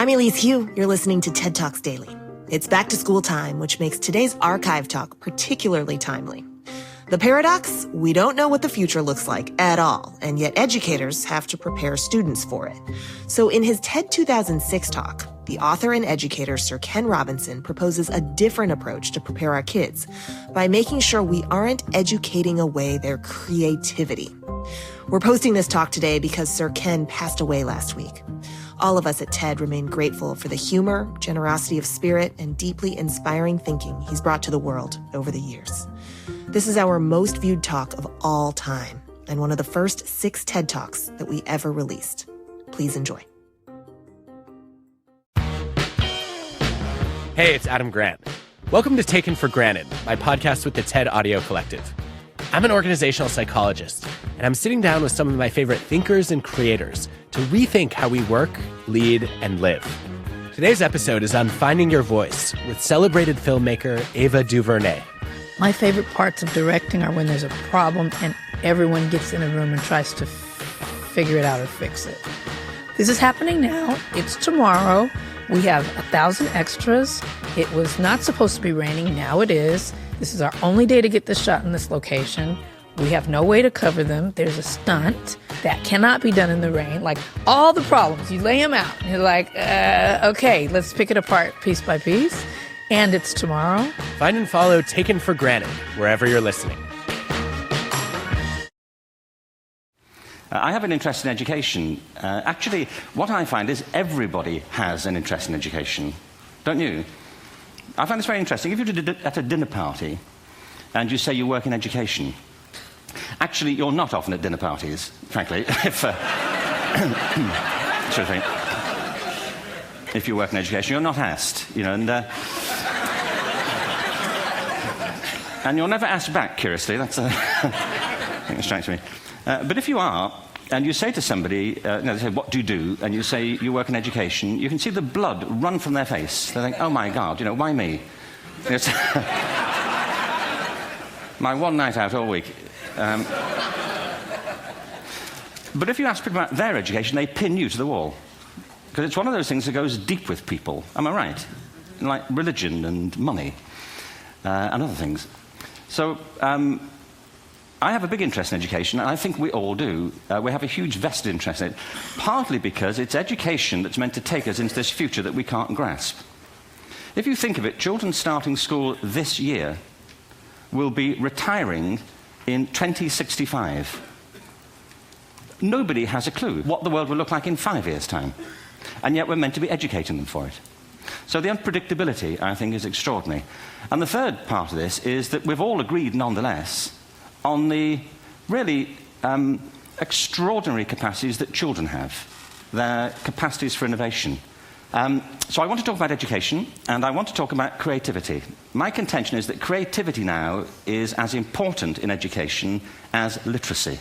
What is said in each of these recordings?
I'm Elise Hugh. You're listening to TED Talks Daily. It's back to school time, which makes today's archive talk particularly timely. The paradox? We don't know what the future looks like at all, and yet educators have to prepare students for it. So in his TED 2006 talk, the author and educator Sir Ken Robinson proposes a different approach to prepare our kids by making sure we aren't educating away their creativity. We're posting this talk today because Sir Ken passed away last week. All of us at TED remain grateful for the humor, generosity of spirit, and deeply inspiring thinking he's brought to the world over the years. This is our most viewed talk of all time, and one of the first 6 TED Talks that we ever released. Please enjoy. Hey, it's Adam Grant. Welcome to Taken for Granted, my podcast with the TED Audio Collective. I'm an organizational psychologist, and I'm sitting down with some of my favorite thinkers and creators to rethink how we work, lead, and live. Today's episode is on finding your voice with celebrated filmmaker Ava DuVernay. My favorite parts of directing are when there's a problem and everyone gets in a room and tries to figure it out or fix it. This is happening now. It's tomorrow. We have 1,000 extras. It was not supposed to be raining. Now it is. This is our only day to get this shot in this location. We have no way to cover them. There's a stunt that cannot be done in the rain. Like, all the problems, you lay them out. And you're like, okay, let's pick it apart piece by piece. And it's tomorrow. Find and follow Taken for Granted wherever you're listening. I have an interest in education. Actually, what I find is everybody has an interest in education. Don't you? I find this very interesting. If you're at a dinner party and you say you work in education, actually, you're not often at dinner parties, frankly. If you work in education, you're not asked, and you're never asked back, curiously. That's I think it strikes me. But if you are, and you say to somebody, they say, what do you do? And you say, you work in education, you can see the blood run from their face. They think, oh my God, why me? It's my one night out all week. But if you ask people about their education, they pin you to the wall. Because it's one of those things that goes deep with people. Am I right? Like religion and money and other things. So I have a big interest in education, and I think we all do. We have a huge vested interest in it, partly because it's education that's meant to take us into this future that we can't grasp. If you think of it, children starting school this year will be retiring in 2065. Nobody has a clue what the world will look like in 5 years' time, and yet we're meant to be educating them for it. So the unpredictability, I think, is extraordinary. And the third part of this is that we've all agreed, nonetheless, on the really extraordinary capacities that children have, their capacities for innovation. So I want to talk about education, and I want to talk about creativity. My contention is that creativity now is as important in education as literacy,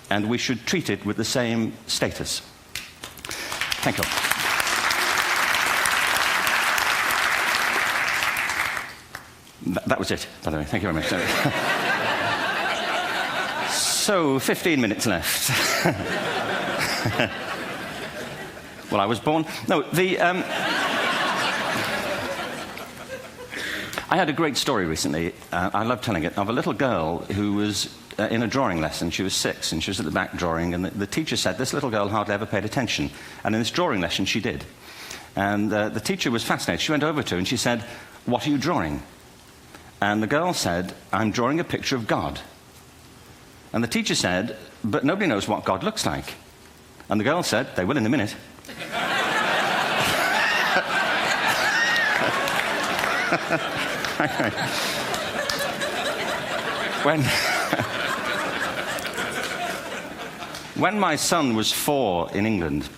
and we should treat it with the same status. Thank you. That was it, by the way. Thank you very much. So, 15 minutes left. Well, I was born... No, I had a great story recently, I love telling it, of a little girl who was in a drawing lesson. She was 6, and she was at the back drawing, and the teacher said this little girl hardly ever paid attention. And in this drawing lesson, she did. And the teacher was fascinated. She went over to her and she said, "What are you drawing?" And the girl said, "I'm drawing a picture of God." And the teacher said, "But nobody knows what God looks like." And the girl said, "They will in a minute." When my son was 4 in England,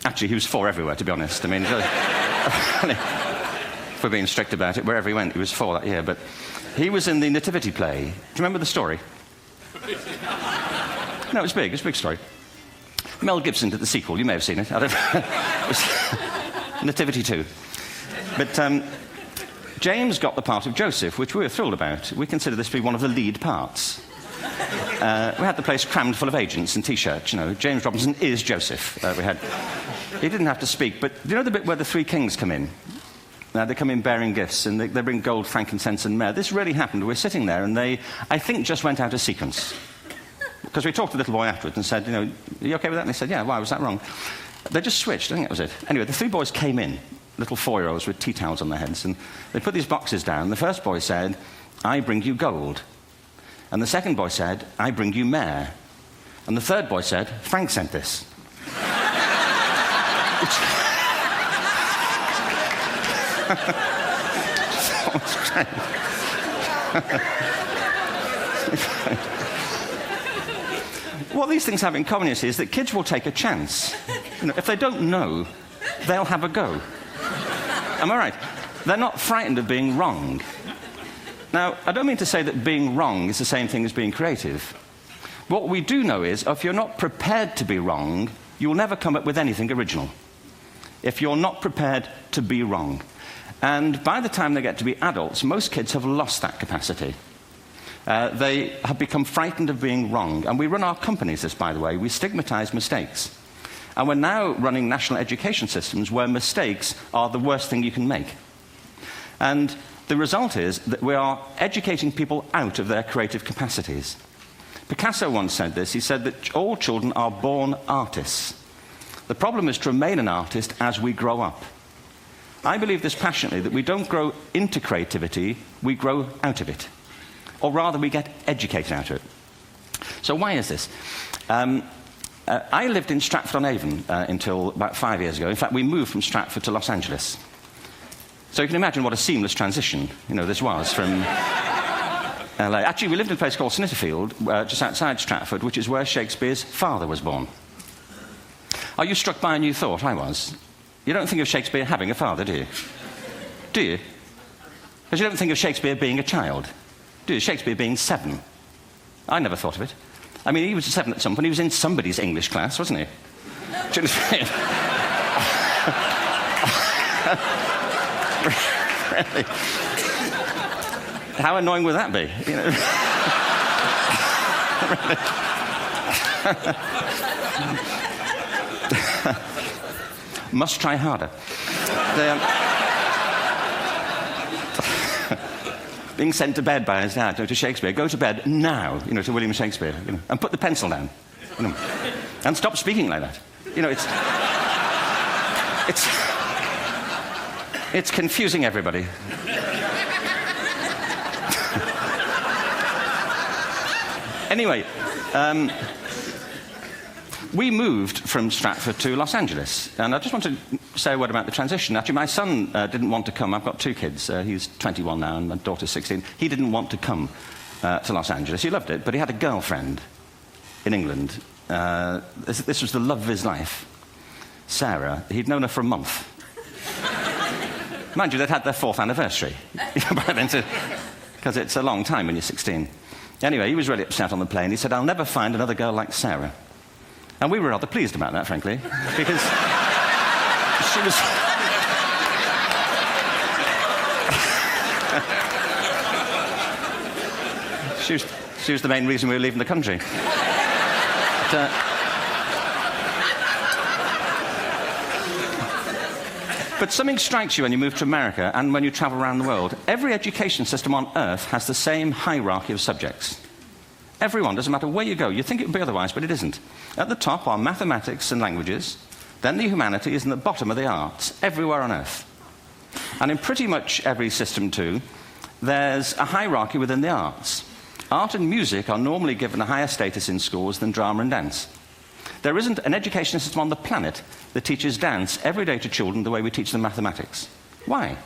actually he was 4 everywhere, to be honest. I mean, if we're being strict about it, wherever he went, he was 4 that year. But he was in the Nativity play. Do you remember the story? No, it's big. It's a big story. Mel Gibson did the sequel. You may have seen it. I don't know. It was Nativity 2. But James got the part of Joseph, which we were thrilled about. We consider this to be one of the lead parts. We had the place crammed full of agents and T-shirts. You know, James Robinson is Joseph. He didn't have to speak, but do you know the bit where the three kings come in? They come in bearing gifts, and they bring gold, frankincense, and myrrh. This really happened. We're sitting there, and they, I think, just went out of sequence. Because we talked to the little boy afterwards and said, you know, are you okay with that? And they said, yeah, why was that wrong? They just switched. I think that was it. Anyway, the three boys came in, little 4-year-olds with tea towels on their heads, and they put these boxes down. The first boy said, I bring you gold. And the second boy said, I bring you myrrh. And the third boy said, Frank sent this. What these things have in common, you see, is that kids will take a chance. You know, if they don't know, they'll have a go. Am I right? They're not frightened of being wrong. Now, I don't mean to say that being wrong is the same thing as being creative. What we do know is, if you're not prepared to be wrong, you'll never come up with anything original. If you're not prepared to be wrong. And by the time they get to be adults, most kids have lost that capacity. They have become frightened of being wrong. And we run our companies this, by the way. We stigmatize mistakes. And we're now running national education systems where mistakes are the worst thing you can make. And the result is that we are educating people out of their creative capacities. Picasso once said this. He said that all children are born artists. The problem is to remain an artist as we grow up. I believe this passionately, that we don't grow into creativity, we grow out of it. Or rather, we get educated out of it. So why is this? I lived in Stratford-on-Avon until about 5 years ago. In fact, we moved from Stratford to Los Angeles. So you can imagine what a seamless transition, you know, this was from LA. Actually, we lived in a place called Snitterfield, just outside Stratford, which is where Shakespeare's father was born. Are you struck by a new thought? I was. You don't think of Shakespeare having a father, do you? Do you? Because you don't think of Shakespeare being a child. Do you? Shakespeare being 7. I never thought of it. I mean, he was 7 at some point. He was in somebody's English class, wasn't he? Really? How annoying would that be? You know? Must try harder. Being sent to bed by his dad, to Shakespeare. Go to bed now, you know, to William Shakespeare, you know, and put the pencil down, you know, and stop speaking like that. You know, it's confusing everybody. Anyway, we moved from Stratford to Los Angeles, and I just want to say a word about the transition. Actually, my son didn't want to come. I've got 2 kids. He's 21 now, and my daughter's 16. He didn't want to come to Los Angeles. He loved it, but he had a girlfriend in England. This was the love of his life, Sarah. He'd known her for a month. Mind you, they'd had their 4th anniversary by then, because it's a long time when you're 16. Anyway, he was really upset on the plane. He said, I'll never find another girl like Sarah. And we were rather pleased about that, frankly, because she was the main reason we were leaving the country. But something strikes you when you move to America and when you travel around the world. Every education system on Earth has the same hierarchy of subjects. Everyone, doesn't matter where you go. You'd think it would be otherwise, but it isn't. At the top are mathematics and languages, then the humanities, and at the bottom are the arts, everywhere on Earth. And in pretty much every system, too, there's a hierarchy within the arts. Art and music are normally given a higher status in schools than drama and dance. There isn't an education system on the planet that teaches dance every day to children the way we teach them mathematics. Why?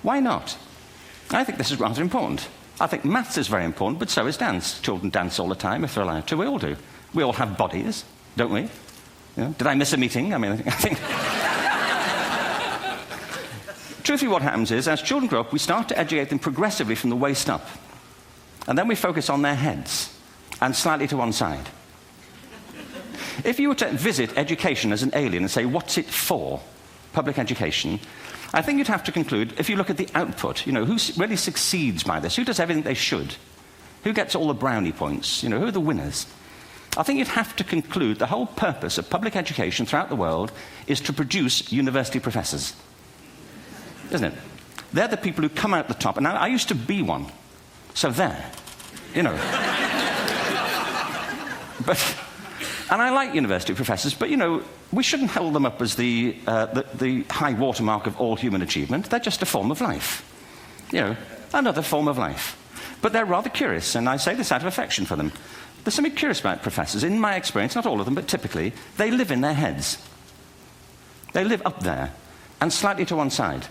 Why not? I think this is rather important. I think maths is very important, but so is dance. Children dance all the time if they're allowed to. We all do. We all have bodies, don't we? You know, did I miss a meeting? I mean, I think... Truthfully, what happens is, as children grow up, we start to educate them progressively from the waist up. And then we focus on their heads, and slightly to one side. If you were to visit education as an alien and say, what's it for, public education, I think you'd have to conclude, if you look at the output, you know, who really succeeds by this? Who does everything they should? Who gets all the brownie points? You know, who are the winners? I think you'd have to conclude the whole purpose of public education throughout the world is to produce university professors. Isn't it? They're the people who come out the top. And I used to be one. So there. You know. And I like university professors, but, you know, we shouldn't hold them up as the high watermark of all human achievement. They're just a form of life. You know, another form of life. But they're rather curious, and I say this out of affection for them. There's something curious about professors. In my experience, not all of them, but typically, they live in their heads. They live up there, and slightly to one side.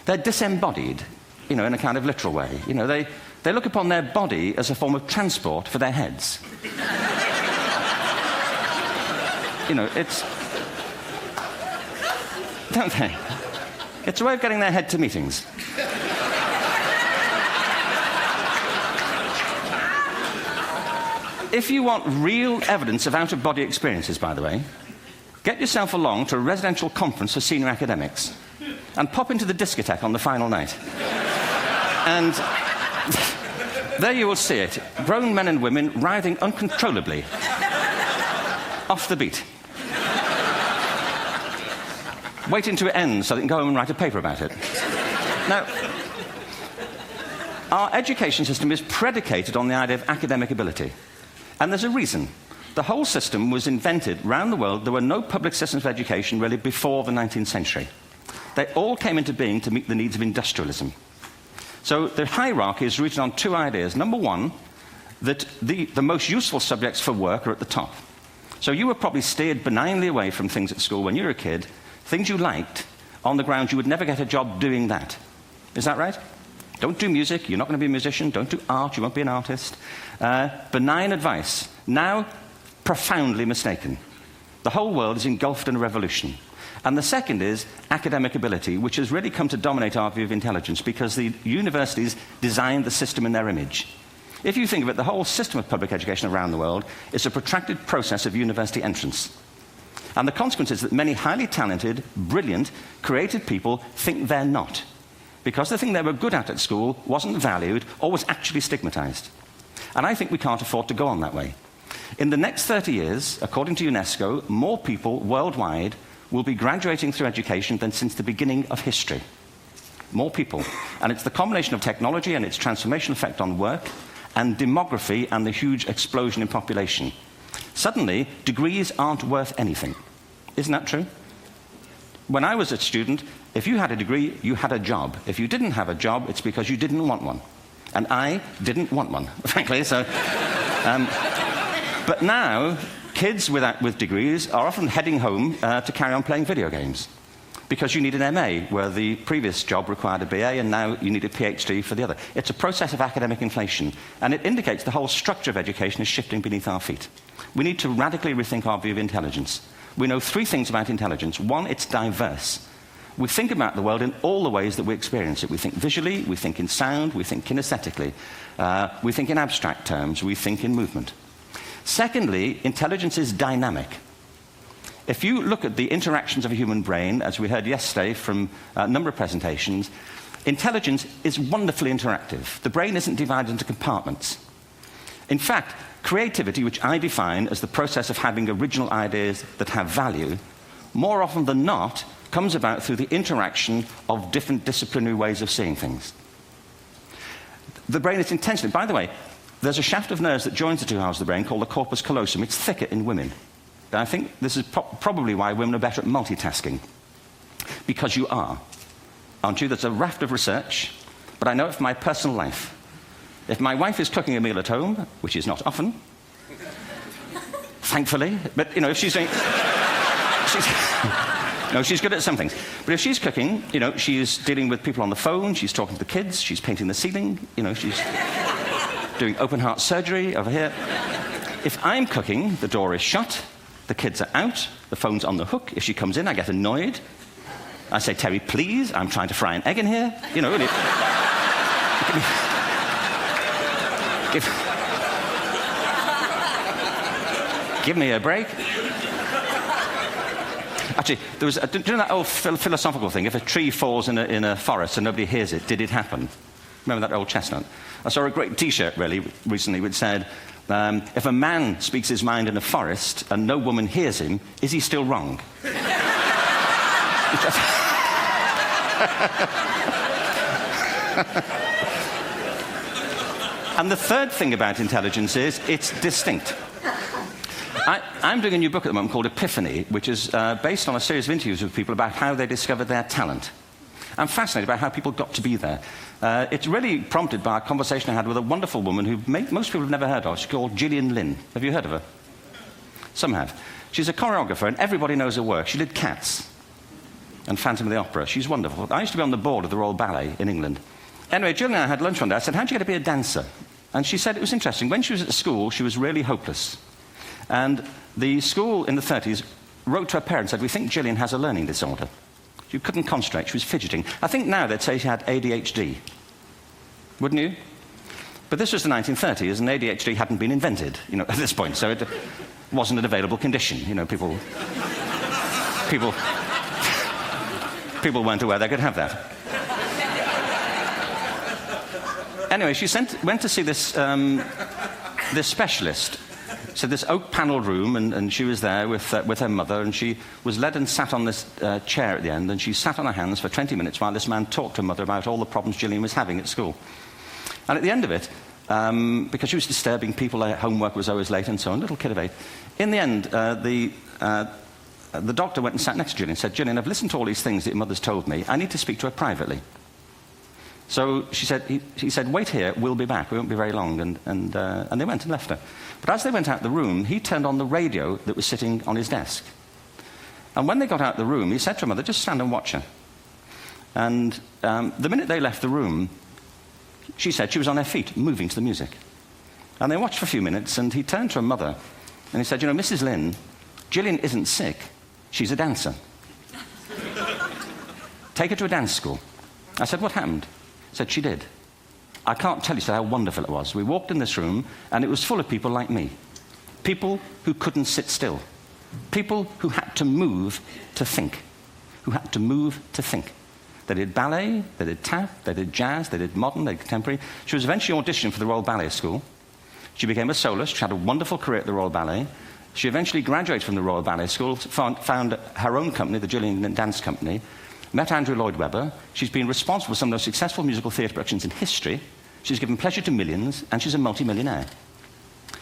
They're disembodied, you know, in a kind of literal way. You know, they look upon their body as a form of transport for their heads. You know, don't they? It's a way of getting their head to meetings. If you want real evidence of out-of-body experiences, by the way, get yourself along to a residential conference for senior academics and pop into the discotheque on the final night. And there you will see it. Grown men and women writhing uncontrollably off the beat. Waiting to end so they can go home and write a paper about it. Now, our education system is predicated on the idea of academic ability. And there's a reason. The whole system was invented around the world. There were no public systems of education really before the 19th century. They all came into being to meet the needs of industrialism. So the hierarchy is rooted on two ideas. Number one, that the most useful subjects for work are at the top. So you were probably steered benignly away from things at school when you were a kid, things you liked, on the grounds you would never get a job doing that. Is that right? Don't do music, you're not going to be a musician. Don't do art, you won't be an artist. Benign advice. Now, profoundly mistaken. The whole world is engulfed in a revolution. And the second is academic ability, which has really come to dominate our view of intelligence because the universities designed the system in their image. If you think of it, the whole system of public education around the world is a protracted process of university entrance. And the consequence is that many highly talented, brilliant, creative people think they're not, because the thing they were good at school wasn't valued or was actually stigmatized. And I think we can't afford to go on that way. In the next 30 years, according to UNESCO, more people worldwide will be graduating through education than since the beginning of history. More people. And it's the combination of technology and its transformational effect on work, and demography and the huge explosion in population. Suddenly, degrees aren't worth anything. Isn't that true? When I was a student, if you had a degree, you had a job. If you didn't have a job, it's because you didn't want one. And I didn't want one, frankly. So, but now, kids with degrees are often heading home to carry on playing video games. Because you need an MA, where the previous job required a BA, and now you need a PhD for the other. It's a process of academic inflation, and it indicates the whole structure of education is shifting beneath our feet. We need to radically rethink our view of intelligence. We know three things about intelligence. One, it's diverse. We think about the world in all the ways that we experience it. We think visually, we think in sound, we think kinesthetically, we think in abstract terms, we think in movement. Secondly, intelligence is dynamic. If you look at the interactions of a human brain, as we heard yesterday from a number of presentations, intelligence is wonderfully interactive. The brain isn't divided into compartments. In fact, creativity, which I define as the process of having original ideas that have value, more often than not, comes about through the interaction of different disciplinary ways of seeing things. The brain is intensely... By the way, there's a shaft of nerves that joins the two halves of the brain called the corpus callosum. It's thicker in women. And I think this is probably why women are better at multitasking. Because you are. Aren't you? There's a raft of research, but I know it from my personal life. If my wife is cooking a meal at home, which is not often, thankfully, but, you know, if she's doing... No, she's good at some things. But if she's cooking, you know, she's dealing with people on the phone, she's talking to the kids, she's painting the ceiling, you know, she's doing open-heart surgery over here. If I'm cooking, the door is shut, the kids are out, the phone's on the hook. If she comes in, I get annoyed. I say, Terry, please, I'm trying to fry an egg in here. You know, really. Give me a break. Actually, there was, do you know that old philosophical thing? If a tree falls in a forest and nobody hears it, did it happen? Remember that old chestnut? I saw a great T-shirt recently which said, if a man speaks his mind in a forest and no woman hears him, is he still wrong? And the third thing about intelligence is it's distinct. I'm doing a new book at the moment called Epiphany, which is based on a series of interviews with people about how they discovered their talent. I'm fascinated by how people got to be there. It's really prompted by a conversation I had with a wonderful woman who most people have never heard of. She's called Gillian Lynn. Have you heard of her? Some have. She's a choreographer, and everybody knows her work. She did Cats and Phantom of the Opera. She's wonderful. I used to be on the board of the Royal Ballet in England. Anyway, Gillian and I had lunch one day. I said, how'd you get to be a dancer? And she said it was interesting. When she was at school, she was really hopeless. And the school in the 30s wrote to her parents and said, we think Gillian has a learning disorder. She couldn't concentrate. She was fidgeting. I think now they'd say she had ADHD. Wouldn't you? But this was the 1930s, and ADHD hadn't been invented, at this point, so it wasn't an available condition. People weren't aware they could have that. Anyway, she went to see this specialist. So this oak-panelled room, and she was there with her mother, and she was led and sat on this chair at the end, and she sat on her hands for 20 minutes while this man talked to her mother about all the problems Gillian was having at school. And at the end of it, because she was disturbing people, her homework was always late and so on, little kid of 8, in the end, the doctor went and sat next to Gillian and said, Gillian, I've listened to all these things that your mother's told me. I need to speak to her privately. So he said, wait here, we'll be back. We won't be very long. And they went and left her. But as they went out the room, he turned on the radio that was sitting on his desk. And when they got out the room, he said to her mother, just stand and watch her. And the minute they left the room, she said she was on her feet, moving to the music. And they watched for a few minutes, and he turned to her mother, and he said, Mrs. Lynn, Gillian isn't sick. She's a dancer. Take her to a dance school. I said, what happened? He said, she did. I can't tell you how wonderful it was. We walked in this room, and it was full of people like me. People who couldn't sit still. People who had to move to think. Who had to move to think. They did ballet, they did tap, they did jazz, they did modern, they did contemporary. She was eventually auditioned for the Royal Ballet School. She became a soloist. She had a wonderful career at the Royal Ballet. She eventually graduated from the Royal Ballet School, found her own company, the Gillian Dance Company, met Andrew Lloyd Webber. She's been responsible for some of the most successful musical theatre productions in history. She's given pleasure to millions, and she's a multi-millionaire.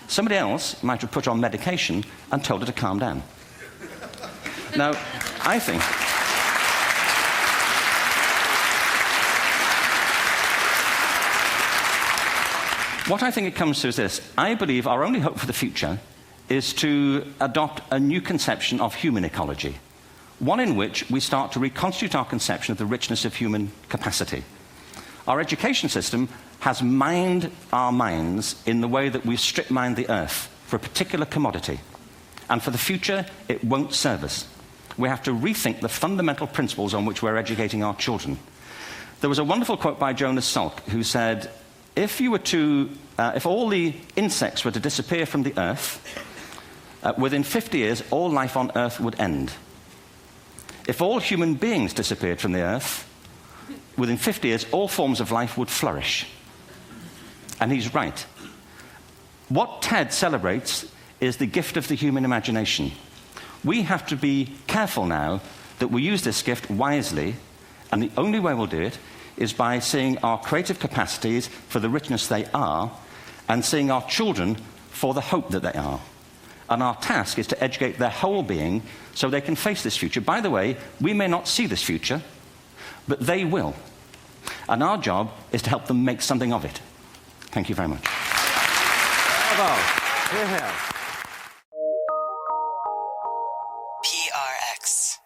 Somebody else might have put her on medication and told her to calm down. Now, I think... What I think it comes to is this. I believe our only hope for the future is to adopt a new conception of human ecology, one in which we start to reconstitute our conception of the richness of human capacity. Our education system has mined our minds in the way that we've strip-mined the earth for a particular commodity. And for the future, it won't serve us. We have to rethink the fundamental principles on which we're educating our children. There was a wonderful quote by Jonas Salk, who said, if all the insects were to disappear from the earth, within 50 years, all life on earth would end. If all human beings disappeared from the earth, within 50 years, all forms of life would flourish. And he's right. What TED celebrates is the gift of the human imagination. We have to be careful now that we use this gift wisely, and the only way we'll do it is by seeing our creative capacities for the richness they are, and seeing our children for the hope that they are. And our task is to educate their whole being so they can face this future. By the way, we may not see this future, but they will. And our job is to help them make something of it. Thank you very much. Bravo. Here, here. PRX.